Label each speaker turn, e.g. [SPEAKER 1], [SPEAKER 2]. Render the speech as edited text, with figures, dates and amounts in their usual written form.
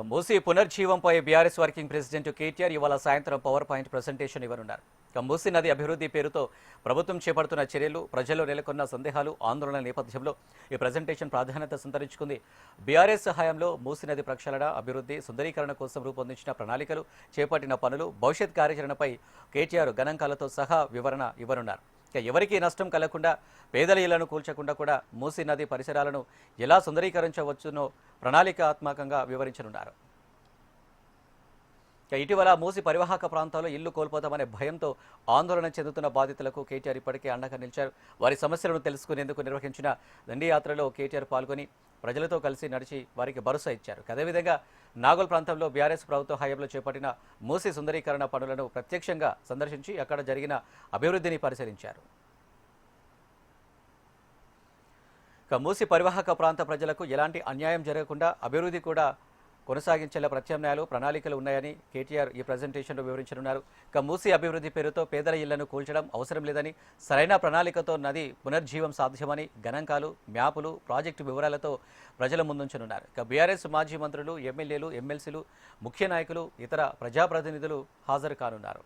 [SPEAKER 1] మూసీ పునర్జీవంపై BRS working president KTR ఇవాళ సాయంత్రం పవర్ పాయింట్ ప్రెజెంటేషన్ ఇవ్వనున్నారు. మూసీ నది అభివృద్ధి పేరుతో ప్రభుత్వం చేపడుతున్న చర్యలు, ప్రజల్లో నెలకొన్న సందేహాలు, ఆందోళనల నేపథ్యంలో ఈ ప్రెజెంటేషన్ ప్రాధాన్యత సంతరించుకుంది. బీఆర్ఎస్ హయాంలో మూసీ నది ప్రక్షాళన, అభివృద్ధి, సుందరీకరణ కోసం రూపొందించిన ప్రణాళికలు, చేపట్టిన పనులు, భవిష్యత్ కార్యాచరణపై కేటీఆర్ గణాంకాలతో సహా వివరణ ఇవ్వనున్నారు. ఎవరికీ నష్టం కలగకుండా, పేదల ఇళ్లను కూల్చకుండా కూడా మూసీ నది పరిసరాలను ఎలా సుందరీకరించవచ్చునో ప్రణాళికాత్మకంగా వివరించనున్నారు. ఇటీవల మూసీ పరివాహక ప్రాంతాల్లో ఇల్లు కోల్పోతామనే భయంతో ఆందోళన చెందుతున్న బాధితులకు కేటీఆర్ ఇప్పటికే అండగా నిలిచారు. వారి సమస్యలను తెలుసుకునేందుకు నిర్వహించిన దండియాత్రలో కేటీఆర్ పాల్గొని ప్రజలతో కలిసి నడిచి వారికి భరోసా ఇచ్చారు. అదేవిధంగా నాగోల్ ప్రాంతంలో బీఆర్ఎస్ ప్రభుత్వ హయాంలో చేపట్టిన మూసీ సుందరీకరణ పనులను ప్రత్యక్షంగా సందర్శించి అక్కడ జరిగిన అభివృద్ధిని పరిశీలించారు. మూసీ పరివాహక ప్రాంత ప్రజలకు ఎలాంటి అన్యాయం జరగకుండా అభివృద్ధి కూడా కొనసాగించేలా ప్రత్యామ్నాయాలు, ప్రణాళికలు ఉన్నాయని కేటీఆర్ ఈ ప్రెజెంటేషన్లో వివరించనున్నారు. మూసీ అభివృద్ధి పేరుతో పేదల ఇళ్లను కూల్చడం అవసరం లేదని, సరైన ప్రణాళికతో నది పునర్జీవం సాధ్యమని గణాంకాలు, మ్యాపులు, ప్రాజెక్టు వివరాలతో ప్రజల ముందుంచనున్నారు. బీఆర్ఎస్ మాజీ మంత్రులు, ఎమ్మెల్యేలు, ఎమ్మెల్సీలు, ముఖ్య నాయకులు, ఇతర ప్రజాప్రతినిధులు హాజరు కానున్నారు.